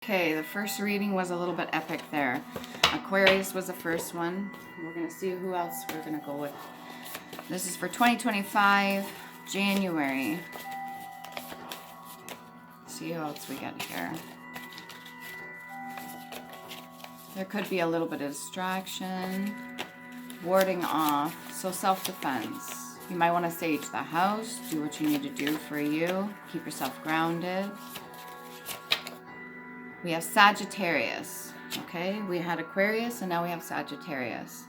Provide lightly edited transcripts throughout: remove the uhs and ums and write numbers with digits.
Okay, the first reading was a little bit epic there. Aquarius was the first one. We're going to see who else we're going to go with. This is for 2025, January. See who else we get here. There could be a little bit of distraction, warding off, so self-defense. You might want to sage the house, do what you need to do for you, keep yourself grounded. We have Sagittarius, okay? We had Aquarius and now we have Sagittarius.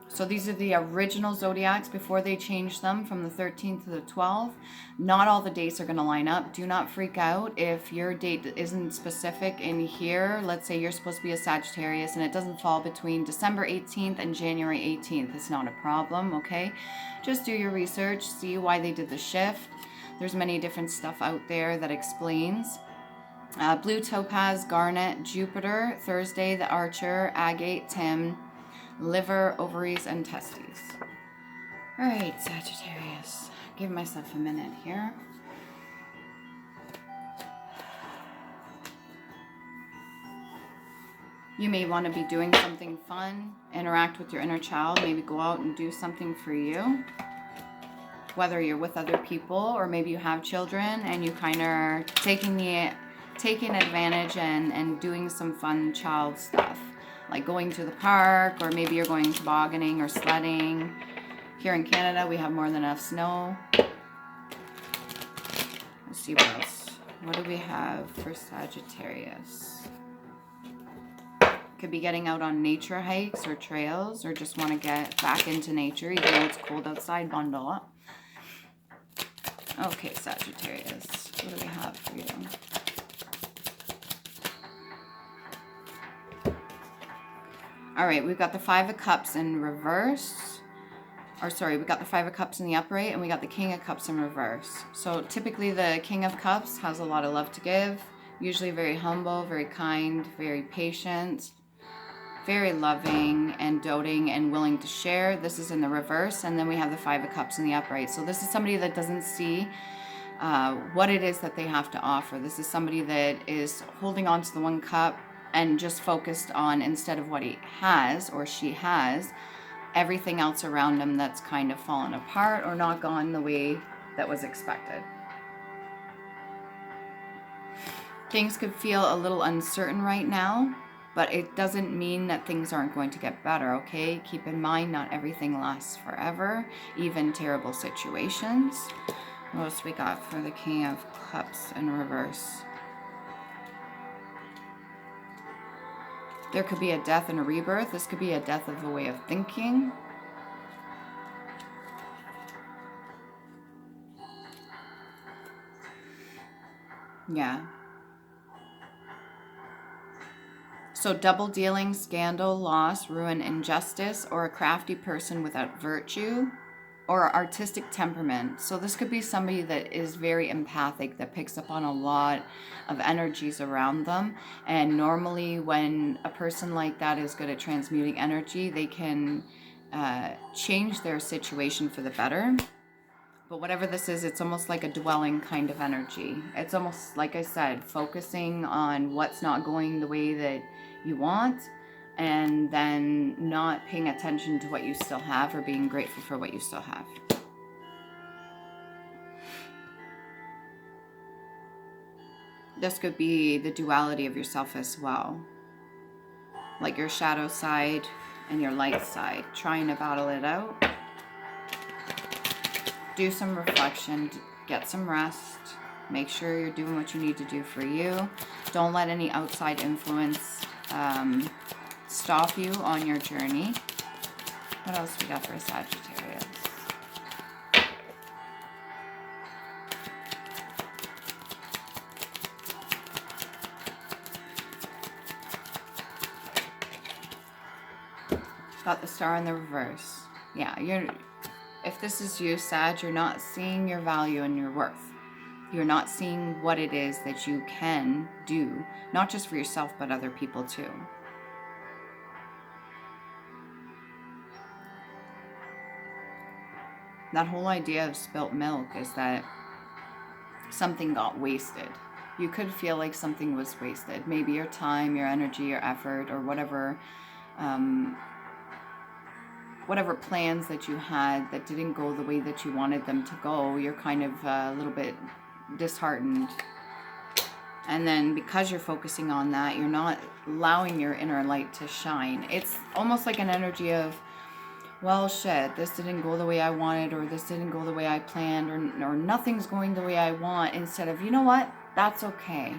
So these are the original zodiacs before they changed them from the 13th to the 12th. Not all the dates are going to line up. Do not freak out if your date isn't specific in here. Let's say you're supposed to be a Sagittarius and it doesn't fall between December 18th and January 18th. It's not a problem, okay? Just do your research, see why they did the shift. There's many different stuff out there that explains. Blue topaz, garnet, Jupiter, Thursday, the archer, agate, Tim, liver, ovaries, and testes. All right, Sagittarius. Give myself a minute here. You may want to be doing something fun, interact with your inner child, maybe go out and do something for you. Whether you're with other people or maybe you have children and you kind of are taking advantage and doing some fun child stuff, like going to the park, or maybe you're going tobogganing or sledding. Here in Canada, we have more than enough snow. Let's see what else. What do we have for Sagittarius? Could be getting out on nature hikes or trails, or just want to get back into nature, even though it's cold outside. Bundle up. Okay, Sagittarius. What do we have for you? All right, we've got the Five of Cups in reverse. Or sorry, we got the Five of Cups in the upright, and we got the King of Cups in reverse. So typically the King of Cups has a lot of love to give. Usually very humble, very kind, very patient, very loving and doting and willing to share. This is in the reverse. And then we have the Five of Cups in the upright. So this is somebody that doesn't see what it is that they have to offer. This is somebody that is holding on to the one cup and just focused on, instead of what he has or she has, everything else around him that's kind of fallen apart or not gone the way that was expected. Things could feel a little uncertain right now, but it doesn't mean that things aren't going to get better, okay? Keep in mind, not everything lasts forever, even terrible situations. What else we got for the King of Cups in reverse? There could be a death and a rebirth. This could be a death of a way of thinking. Yeah. So double dealing, scandal, loss, ruin, injustice, or a crafty person without virtue, or artistic temperament. So this could be somebody that is very empathic, that picks up on a lot of energies around them. And normally when a person like that is good at transmuting energy, they can change their situation for the better. But whatever this is, it's almost like a dwelling kind of energy. It's almost, like I said, focusing on what's not going the way that you want, and then not paying attention to what you still have or being grateful for what you still have. This could be the duality of yourself as well. Like your shadow side and your light side, trying to battle it out. Do some reflection, get some rest, make sure you're doing what you need to do for you. Don't let any outside influence stop you on your journey. What else we got for Sagittarius? Got the Star in the reverse. Yeah, if this is you, Sag, you're not seeing your value and your worth. You're not seeing what it is that you can do, not just for yourself, but other people too. That whole idea of spilt milk is that something got wasted. You could feel like something was wasted. Maybe your time, your energy, your effort, or whatever whatever plans that you had that didn't go the way that you wanted them to go. You're kind of a little bit disheartened. And then because you're focusing on that, you're not allowing your inner light to shine. It's almost like an energy of, well, shit, this didn't go the way I wanted, or this didn't go the way I planned, or nothing's going the way I want, instead of, you know what, that's okay.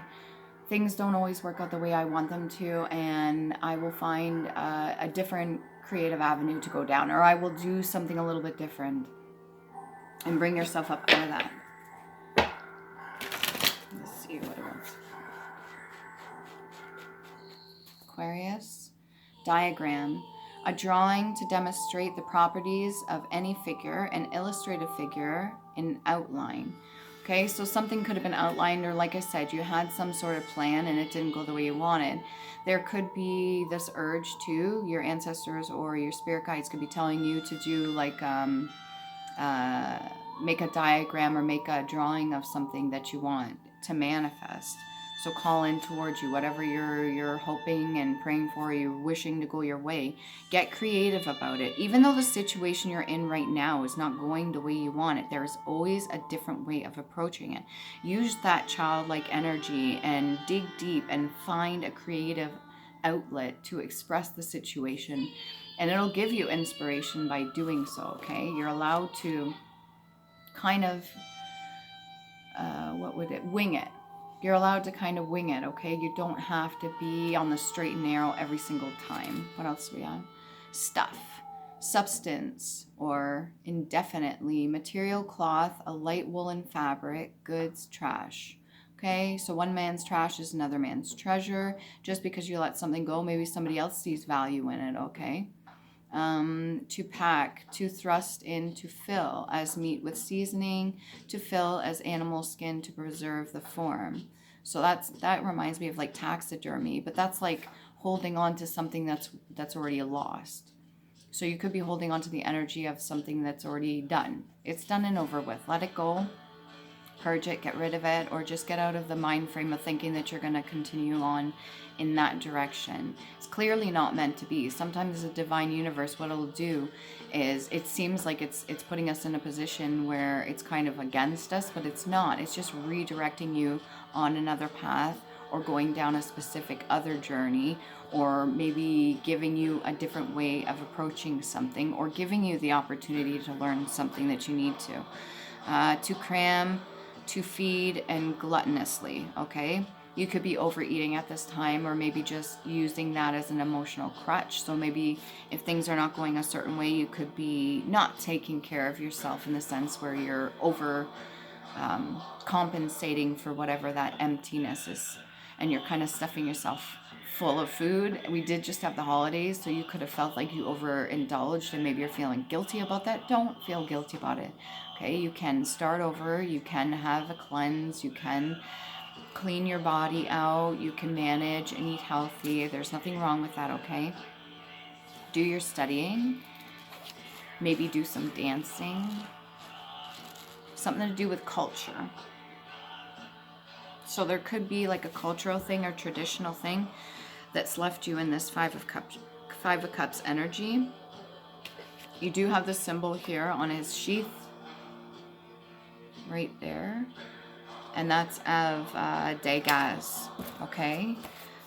Things don't always work out the way I want them to, and I will find a different creative avenue to go down, or I will do something a little bit different, and bring yourself up out of that. Let's see what it was. Aquarius, diagram, a drawing to demonstrate the properties of any figure, an illustrative figure in outline. Okay, so something could have been outlined, or like I said, you had some sort of plan and it didn't go the way you wanted. There could be this urge to, your ancestors or your spirit guides could be telling you to do like, make a diagram or make a drawing of something that you want to manifest. So call in towards you, whatever you're hoping and praying for, you're wishing to go your way. Get creative about it. Even though the situation you're in right now is not going the way you want it, there is always a different way of approaching it. Use that childlike energy and dig deep and find a creative outlet to express the situation. And it'll give you inspiration by doing so, okay? You're allowed to kind of, wing it. You're allowed to kind of wing it, okay? You don't have to be on the straight and narrow every single time. What else do we have? Stuff, substance, or indefinitely, material, cloth, a light woolen fabric, goods, trash. Okay, so one man's trash is another man's treasure. Just because you let something go, maybe somebody else sees value in it, okay? To pack, to thrust in, to fill as meat with seasoning, to fill as animal skin to preserve the form. So that reminds me of like taxidermy, but that's like holding on to something that's already lost. So you could be holding on to the energy of something that's already done. It's done and over with. Let it go. Purge it, get rid of it, or just get out of the mind frame of thinking that you're going to continue on in that direction. It's clearly not meant to be. Sometimes the divine universe, what it'll do is, it seems like it's putting us in a position where it's kind of against us, but it's not. It's just redirecting you on another path, or going down a specific other journey, or maybe giving you a different way of approaching something, or giving you the opportunity to learn something that you need to cram, to feed, and gluttonously, okay? You could be overeating at this time, or maybe just using that as an emotional crutch. So maybe if things are not going a certain way, you could be not taking care of yourself in the sense where you're over compensating for whatever that emptiness is, and you're kind of stuffing yourself full of food. We did just have the holidays, so you could have felt like you overindulged, and maybe you're feeling guilty about that. Don't feel guilty about it. Okay, you can start over, you can have a cleanse, you can clean your body out, you can manage and eat healthy. There's nothing wrong with that, okay? Do your studying, maybe do some dancing, something to do with culture. So there could be like a cultural thing or traditional thing that's left you in this Five of Cups energy. You do have the symbol here on his sheath, right there, and that's of Degas, okay?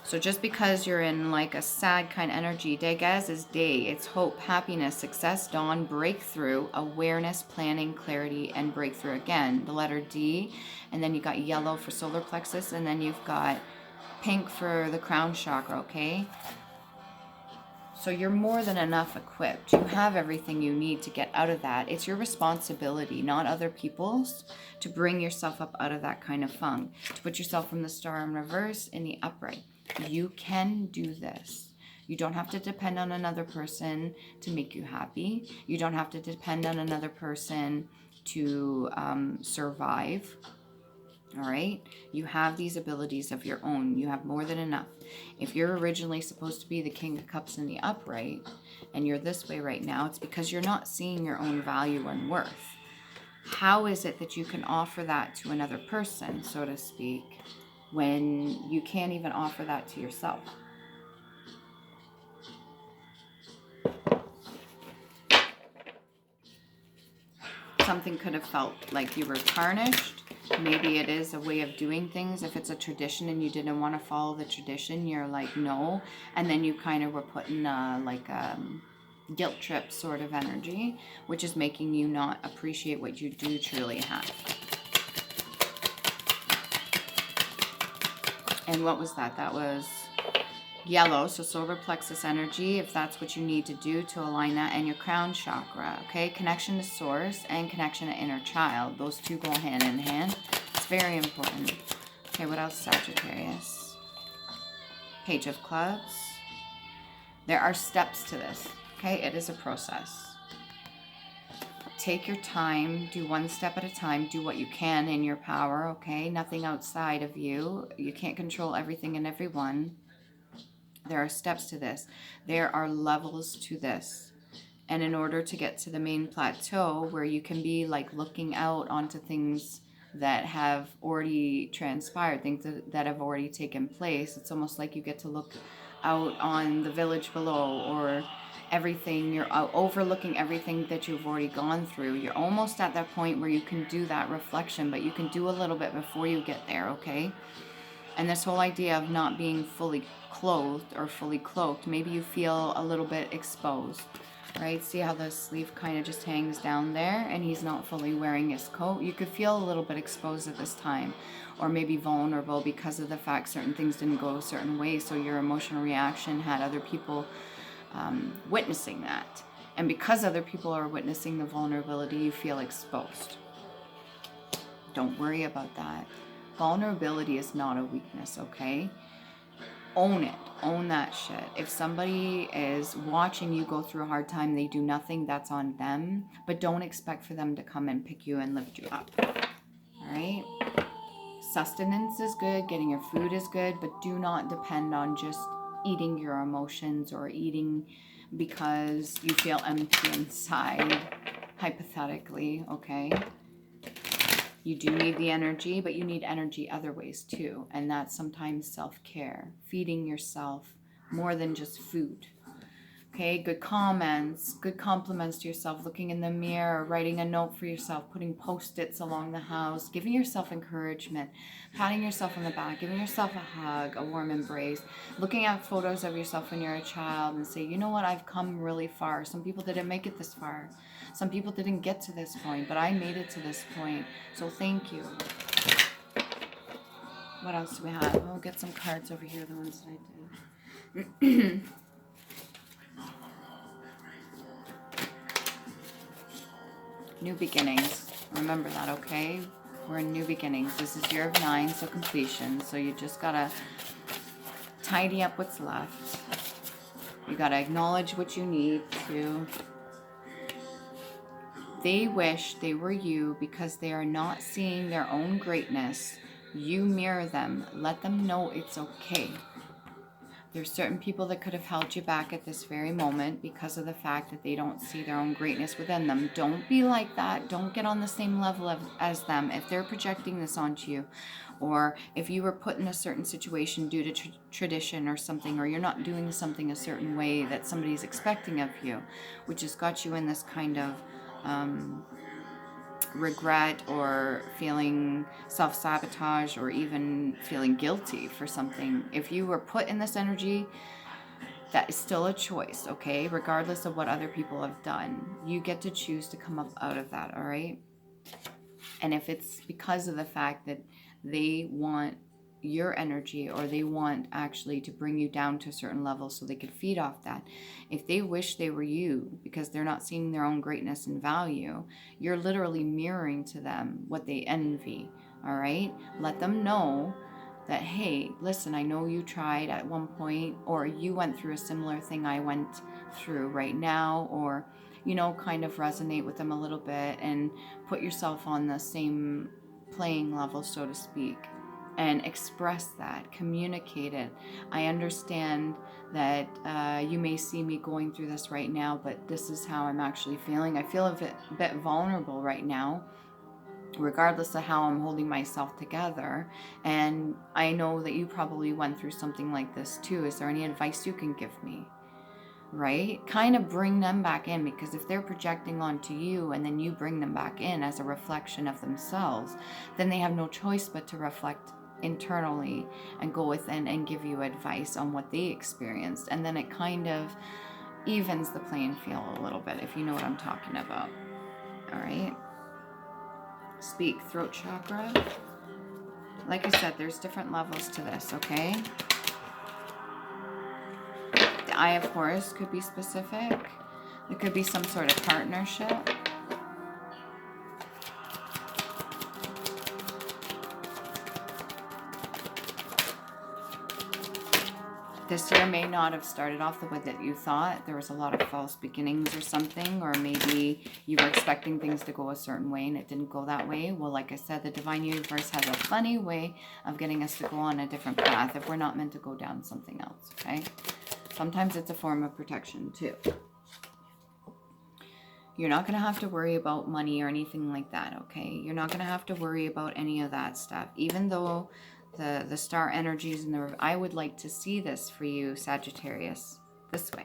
So just because you're in like a sad kind of energy, Degas is day. It's hope, happiness, success, dawn, breakthrough, awareness, planning, clarity, and breakthrough. Again, the letter D, and then you got yellow for solar plexus, and then you've got pink for the crown chakra, okay? So you're more than enough equipped. You have everything you need to get out of that. It's your responsibility, not other people's, to bring yourself up out of that kind of funk, to put yourself in the star in reverse, in the upright. You can do this. You don't have to depend on another person to make you happy. You don't have to depend on another person to survive. All right, you have these abilities of your own. You have more than enough. If you're originally supposed to be the King of Cups in the upright, and you're this way right now, it's because you're not seeing your own value and worth. How is it that you can offer that to another person, so to speak, when you can't even offer that to yourself. Something could have felt like you were tarnished. Maybe it is a way of doing things. If it's a tradition and you didn't want to follow the tradition, you're like, no. And then you kind of were put in like a guilt trip sort of energy, which is making you not appreciate what you do truly have. And what was that? That was yellow, so solar plexus energy, if that's what you need to do to align that, and your crown chakra, okay? Connection to source and connection to inner child. Those two go hand in hand. It's very important. Okay, what else, Sagittarius? Page of Clubs. There are steps to this, okay? It is a process. Take your time, do one step at a time, do what you can in your power, okay? Nothing outside of you. You can't control everything and everyone. There are steps to this. There are levels to this. And in order to get to the main plateau where you can be like looking out onto things that have already transpired, things that have already taken place, it's almost like you get to look out on the village below, or everything, you're overlooking everything that you've already gone through. You're almost at that point where you can do that reflection, but you can do a little bit before you get there, okay? And this whole idea of not being fully clothed or fully cloaked, maybe you feel a little bit exposed, right? See how the sleeve kind of just hangs down there and he's not fully wearing his coat? You could feel a little bit exposed at this time, or maybe vulnerable because of the fact certain things didn't go a certain way, so your emotional reaction had other people witnessing that. And because other people are witnessing the vulnerability, you feel exposed. Don't worry about that. Vulnerability is not a weakness, okay? Own it. Own that shit. If somebody is watching you go through a hard time, they do nothing, that's on them. But don't expect for them to come and pick you and lift you up. All right? Sustenance is good. Getting your food is good. But do not depend on just eating your emotions or eating because you feel empty inside, hypothetically, okay? You do need the energy, but you need energy other ways too. And that's sometimes self-care, feeding yourself more than just food. Okay, good comments, good compliments to yourself, looking in the mirror, writing a note for yourself, putting post-its along the house, giving yourself encouragement, patting yourself on the back, giving yourself a hug, a warm embrace, looking at photos of yourself when you're a child and say, you know what, I've come really far. Some people didn't make it this far. Some people didn't get to this point, but I made it to this point. So thank you. What else do we have? I'll get some cards over here, the ones that I did. New beginnings. Remember that, okay? We're in new beginnings. This is year of 9, so completion. So you just gotta tidy up what's left. You gotta acknowledge what you need to. They wish they were you because they are not seeing their own greatness. You mirror them. Let them know it's okay. There's certain people that could have held you back at this very moment because of the fact that they don't see their own greatness within them. Don't be like that. Don't get on the same level as them. If they're projecting this onto you, or if you were put in a certain situation due to tradition or something, or you're not doing something a certain way that somebody's expecting of you, which has got you in this kind of regret or feeling self-sabotage or even feeling guilty for something. If you were put in this energy, that is still a choice, okay? Regardless of what other people have done, you get to choose to come up out of that, all right? And if it's because of the fact that they want your energy, or they want actually to bring you down to a certain level so they could feed off that. If they wish they were you because they're not seeing their own greatness and value, you're literally mirroring to them what they envy, all right? Let them know that, hey, listen, I know you tried at one point, or you went through a similar thing I went through right now, or, you know, kind of resonate with them a little bit and put yourself on the same playing level, so to speak. And express that, communicate it. I understand that you may see me going through this right now, but this is how I'm actually feeling. I feel a bit vulnerable right now. regardless of how I'm holding myself together. And I know that you probably went through something like this too. Is there any advice you can give me? Right? Kind of bring them back in, because if they're projecting onto you and then you bring them back in as a reflection of themselves, then they have no choice but to reflect internally and go within and give you advice on what they experienced. And then it kind of evens the playing field a little bit, if you know what I'm talking about. All right. Speak, throat chakra. Like I said, there's different levels to this, okay? The Eye of Horus could be specific. It could be some sort of partnership. This year may not have started off the way that you thought. There was a lot of false beginnings or something, or maybe you were expecting things to go a certain way and it didn't go that way. Well, like I said, the divine universe has a funny way of getting us to go on a different path if we're not meant to go down something else, okay? Sometimes it's a form of protection too. You're not going to have to worry about money or anything like that, okay? You're not going to have to worry about any of that stuff, even though the star energies and I would like to see this for you, Sagittarius, this way.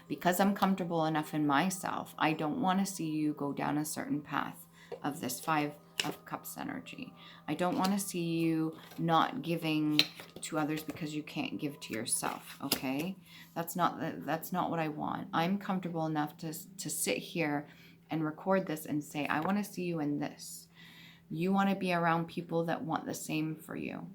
Because I'm comfortable enough in myself, I don't want to see you go down a certain path of this 5 of Cups energy. I don't want to see you not giving to others because you can't give to yourself, okay? That's not what I want. I'm comfortable enough to sit here and record this and say, I want to see you in this. You want to be around people that want the same for you.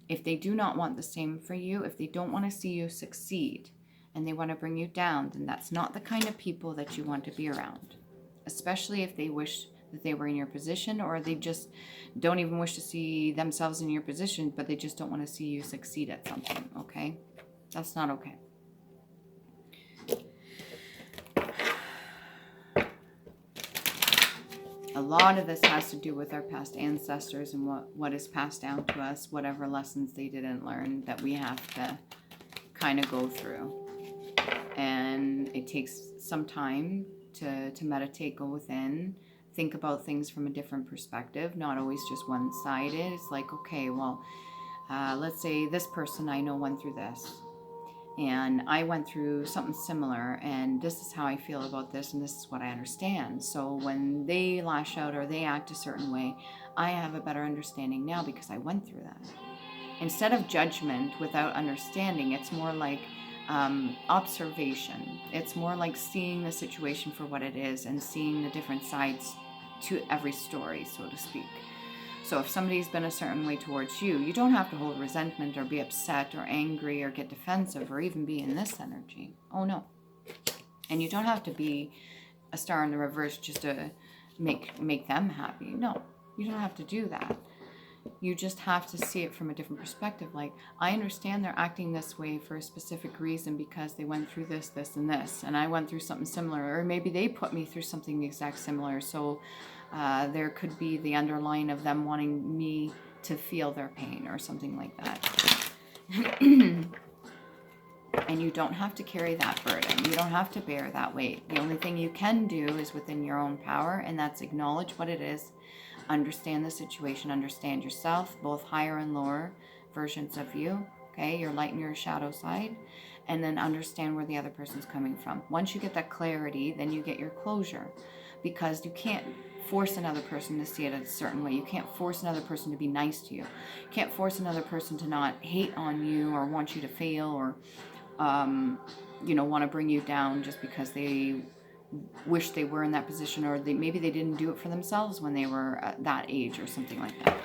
If they do not want the same for you, if they don't want to see you succeed and they want to bring you down, then that's not the kind of people that you want to be around. Especially if they wish that they were in your position, or they just don't even wish to see themselves in your position, but they just don't want to see you succeed at something, okay? That's not okay. A lot of this has to do with our past ancestors and what is passed down to us, whatever lessons they didn't learn that we have to kind of go through. And it takes some time to meditate, go within, think about things from a different perspective, not always just one-sided. It's like, okay, well, let's say this person I know went through this. And I went through something similar, and this is how I feel about this, and this is what I understand. So when they lash out or they act a certain way, I have a better understanding now because I went through that. Instead of judgment without understanding, it's more like observation. It's more like seeing the situation for what it is and seeing the different sides to every story, so to speak. So if somebody's been a certain way towards you, you don't have to hold resentment or be upset or angry or get defensive or even be in this energy. Oh, no. And you don't have to be a star in the reverse just to make them happy. No, you don't have to do that. You just have to see it from a different perspective. Like, I understand they're acting this way for a specific reason because they went through this, this, and this. And I went through something similar. Or maybe they put me through something exact similar. So there could be the underline of them wanting me to feel their pain or something like that. And you don't have to carry that burden. You don't have to bear that weight. The only thing you can do is within your own power, and that's acknowledge what it is, understand the situation, understand yourself, both higher and lower versions of you, okay, your light and your shadow side, and then understand where the other person's coming from. Once you get that clarity, then you get your closure, because you can't force another person to see it a certain way. You can't force another person to be nice to you. You can't force another person to not hate on you or want you to fail or want to bring you down just because they wish they were in that position, or maybe they didn't do it for themselves when they were at that age or something like that.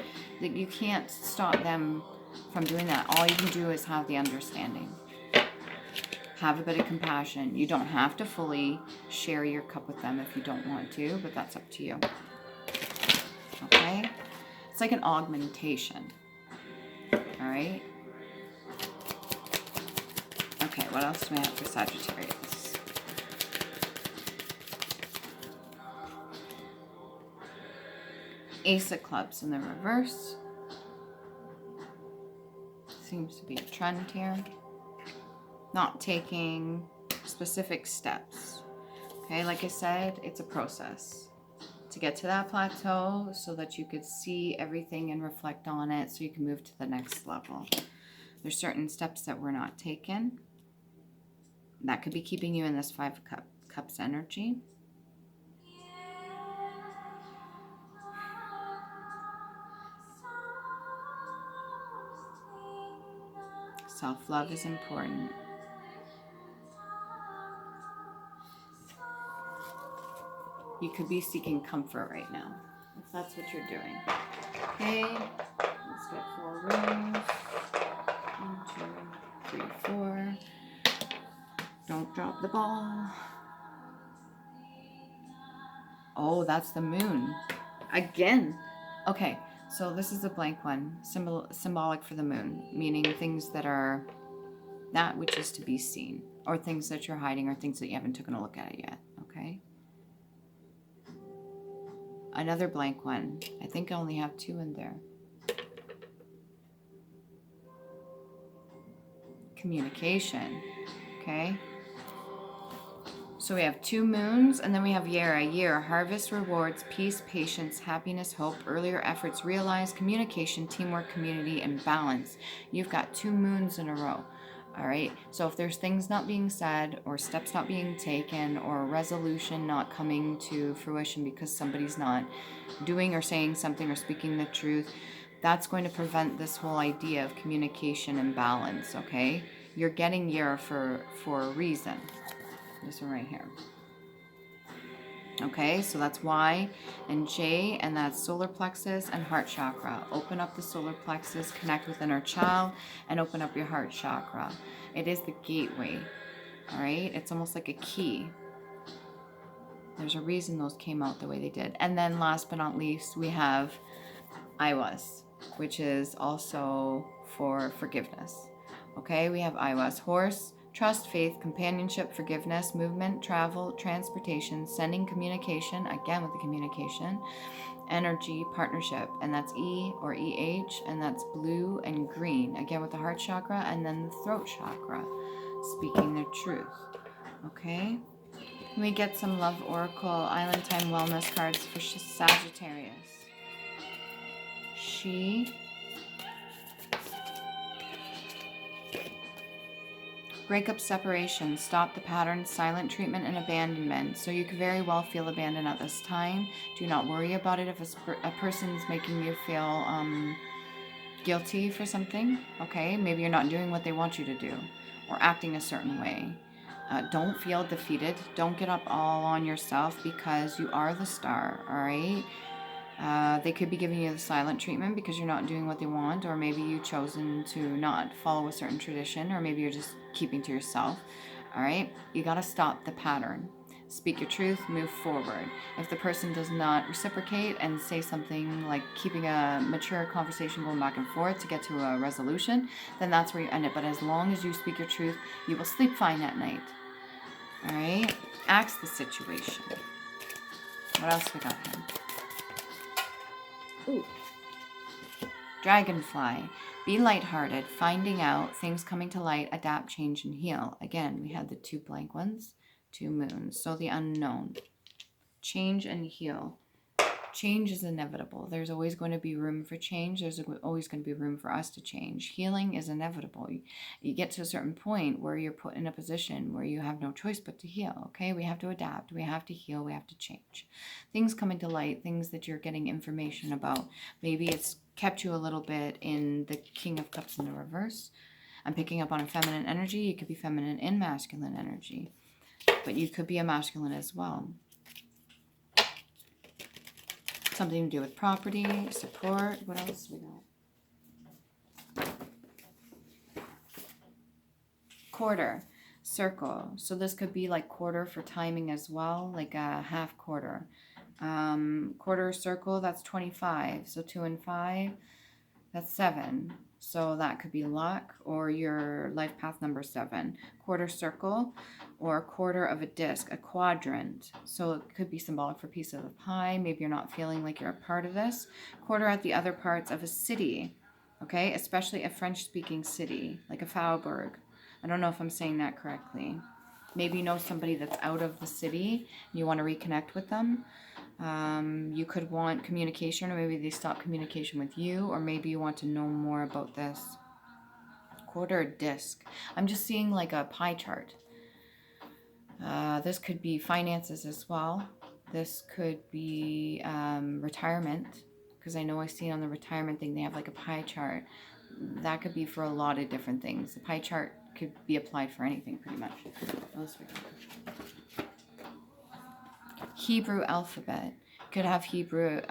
That you can't stop them from doing that. All you can do is have the understanding. Have a bit of compassion. You don't have to fully share your cup with them if you don't want to, but that's up to you. Okay? It's like an augmentation. All right? Okay, what else do we have for Sagittarius? Ace of Clubs in the reverse. Seems to be a trend here. Not taking specific steps. Okay, like I said, it's a process. to get to that plateau so that you could see everything and reflect on it so you can move to the next level. There's certain steps that were not taken. That could be keeping you in this Five of Cups energy. Self-love is important. You could be seeking comfort right now, if that's what you're doing. Okay, let's get 4 rooms. 1, 2, 3, 4. Don't drop the ball. Oh, that's the moon. Again. Okay, so this is a blank one. Symbolic for the moon, meaning things that are that which is to be seen, or things that you're hiding, or things that you haven't taken a look at yet, okay? Another blank one. I think I only have 2 in there. Communication, okay? So we have 2 moons, and then we have year, harvest, rewards, peace, patience, happiness, hope, earlier efforts realized, communication, teamwork, community, and balance. You've got 2 moons in a row. All right, so if there's things not being said, or steps not being taken, or a resolution not coming to fruition because somebody's not doing or saying something or speaking the truth, that's going to prevent this whole idea of communication and balance, okay? You're getting year for a reason. This one right here. Okay, so that's Y and J, and that's solar plexus and heart chakra. Open up the solar plexus, connect with inner child, and open up your heart chakra. It is the gateway, all right? It's almost like a key. There's a reason those came out the way they did. And then last but not least, we have IWAS, which is also for forgiveness. Okay, we have IWAS, horse, trust, faith, companionship, forgiveness, movement, travel, transportation, sending, communication, again with the communication, energy, partnership, and that's E or EH, and that's blue and green, again with the heart chakra, and then the throat chakra, speaking the truth. Okay, can we get some Love Oracle Island Time Wellness cards for Sagittarius? She, breakup, separation, stop the pattern, silent treatment, and abandonment. So you could very well feel abandoned at this time. Do not worry about it if a person's making you feel guilty for something. Okay, maybe you're not doing what they want you to do or acting a certain way. Don't feel defeated. Don't get up all on yourself because you are the star, all right? They could be giving you the silent treatment because you're not doing what they want, or maybe you've chosen to not follow a certain tradition, or maybe you're just keeping to yourself. All right, you got to stop the pattern. Speak your truth, move forward. If the person does not reciprocate and say something like keeping a mature conversation going back and forth to get to a resolution, then that's where you end it. But as long as you speak your truth, you will sleep fine at night. All right, axe the situation. What else we got here? Ooh. Dragonfly. Be lighthearted, finding out, things coming to light, adapt, change, and heal. Again, we had the 2 blank ones, 2 moons. So the unknown. Change and heal. Change is inevitable. There's always going to be room for change. There's always going to be room for us to change. Healing is inevitable. You get to a certain point where you're put in a position where you have no choice but to heal, okay? We have to adapt. We have to heal. We have to change. Things coming to light, things that you're getting information about. Maybe it's kept you a little bit in the King of Cups in the reverse. I'm picking up on a feminine energy. You could be feminine and masculine energy, but you could be a masculine as well. Something to do with property, support. What else we got? Quarter, circle. So this could be like quarter for timing as well, like a half quarter. Quarter circle, that's 25. So 2 and 5, that's 7. So that could be luck or your life path number 7. Quarter circle or a quarter of a disc, a quadrant. So it could be symbolic for piece of the pie. Maybe you're not feeling like you're a part of this. Quarter at the other parts of a city, okay? Especially a French-speaking city, like a Faubourg. I don't know if I'm saying that correctly. Maybe you know somebody that's out of the city and you want to reconnect with them. You could want communication, or maybe they stop communication with you, or maybe you want to know more about this. Quarter disc. I'm just seeing like a pie chart. This could be finances as well. This could be retirement, because I know I see on the retirement thing they have like a pie chart. That could be for a lot of different things. The pie chart could be applied for anything pretty much. What else we got? Hebrew alphabet. Could have Hebrew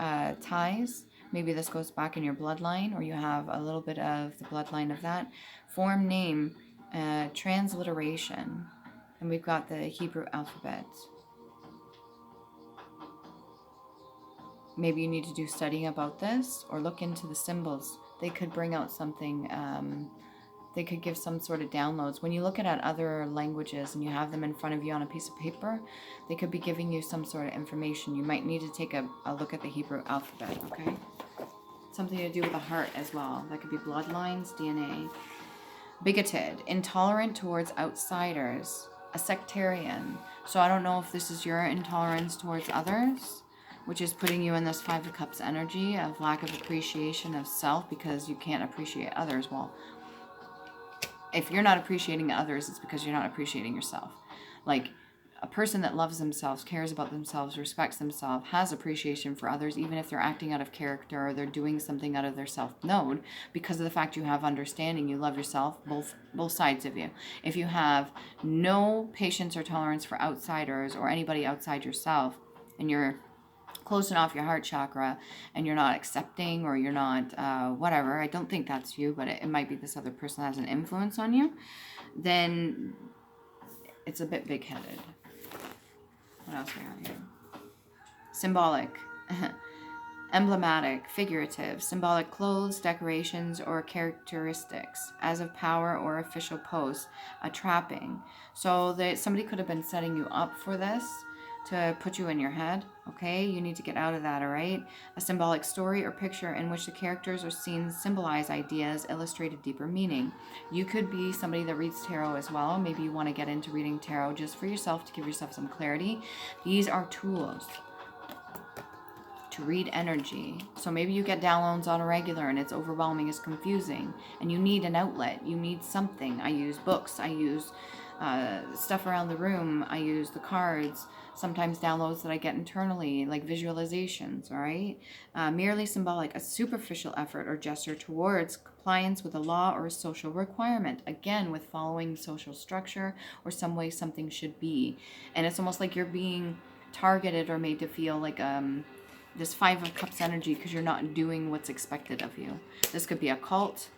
ties. Maybe this goes back in your bloodline, or you have a little bit of the bloodline of that. Form name, transliteration. And we've got the Hebrew alphabet. Maybe you need to do studying about this, or look into the symbols. They could bring out something, they could give some sort of downloads. When you look at other languages and you have them in front of you on a piece of paper, they could be giving you some sort of information. You might need to take a look at the Hebrew alphabet, okay? Something to do with the heart as well. That could be bloodlines, DNA. Bigoted, intolerant towards outsiders, a sectarian. So I don't know if this is your intolerance towards others, which is putting you in this Five of Cups energy of lack of appreciation of self because you can't appreciate others. Well, if you're not appreciating others, it's because you're not appreciating yourself. Like, a person that loves themselves, cares about themselves, respects themselves, has appreciation for others, even if they're acting out of character or they're doing something out of their self-node, because of the fact you have understanding, you love yourself, both sides of you. If you have no patience or tolerance for outsiders or anybody outside yourself, and you're closing off your heart chakra, and you're not accepting, or you're not whatever, I don't think that's you, but it might be this other person that has an influence on you, then it's a bit big-headed. What else we have here? Symbolic, emblematic, figurative, symbolic clothes, decorations, or characteristics, as of power or official post, a trapping. So somebody could have been setting you up for this to put you in your head, okay? You need to get out of that, all right? A symbolic story or picture in which the characters or scenes symbolize ideas, illustrate a deeper meaning. You could be somebody that reads tarot as well. Maybe you want to get into reading tarot just for yourself to give yourself some clarity. These are tools to read energy. So maybe you get downloads on a regular and it's overwhelming, it's confusing, and you need an outlet. You need something. I use books. I use stuff around the room. I use the cards. Sometimes downloads that I get internally, like visualizations, all right? Merely symbolic, a superficial effort or gesture towards compliance with a law or a social requirement. Again, with following social structure or some way something should be. And it's almost like you're being targeted or made to feel like this Five of Cups energy because you're not doing what's expected of you. This could be a cult,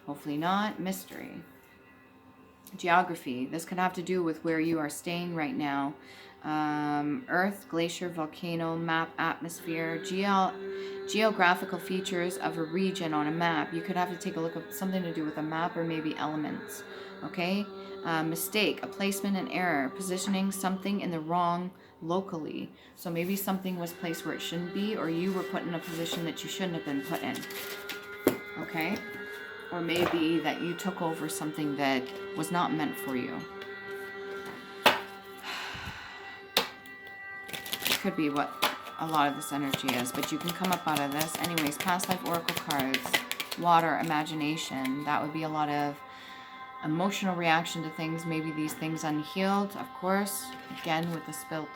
hopefully not. Mystery. Geography. This could have to do with where you are staying right now. Earth, glacier, volcano, map, atmosphere, geographical features of a region on a map. You could have to take a look at something to do with a map or maybe elements. Okay? Mistake, a placement and error, positioning something in the wrong locally. So maybe something was placed where it shouldn't be, or you were put in a position that you shouldn't have been put in. Okay? Or maybe that you took over something that was not meant for you. Could be what a lot of this energy is, but you can come up out of this. Anyways, past life oracle cards, water, imagination. That would be a lot of emotional reaction to things. Maybe these things unhealed, of course. Again, with the spilt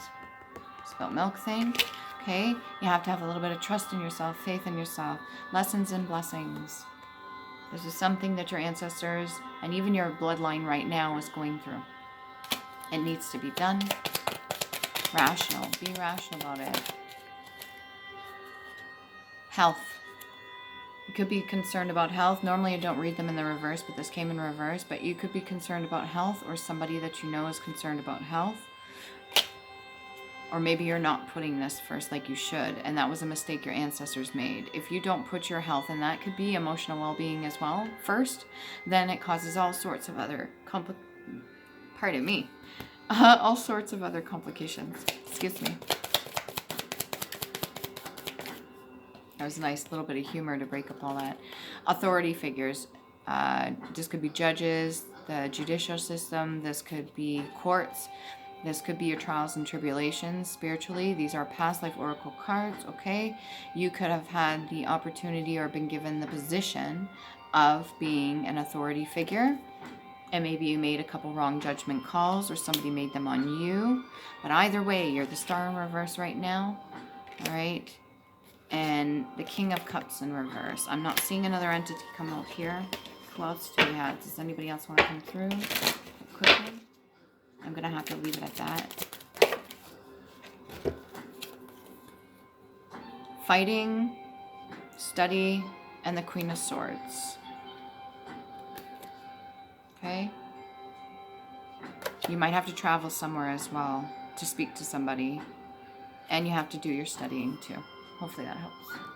milk thing. Okay, you have to have a little bit of trust in yourself, faith in yourself, lessons and blessings. This is something that your ancestors and even your bloodline right now is going through. It needs to be done. Rational. Be rational about it. Health. You could be concerned about health. Normally I don't read them in the reverse, but this came in reverse. But you could be concerned about health, or somebody that you know is concerned about health. Or maybe you're not putting this first like you should, and that was a mistake your ancestors made. If you don't put your health, and that could be emotional well-being as well, first, then it causes all sorts of other all sorts of other complications. Excuse me. That was a nice little bit of humor to break up all that. Authority figures. This could be judges, the judicial system. This could be courts. This could be your trials and tribulations spiritually. These are past life oracle cards, okay? You could have had the opportunity or been given the position of being an authority figure. And maybe you made a couple wrong judgment calls or somebody made them on you. But either way, you're the Star in reverse right now, all right? And the King of Cups in reverse. I'm not seeing another entity come out here. Who else do we have? Does anybody else want to come through quickly? I'm going to have to leave it at that. Fighting, study, and the Queen of Swords. Okay? You might have to travel somewhere as well to speak to somebody. And you have to do your studying too. Hopefully that helps.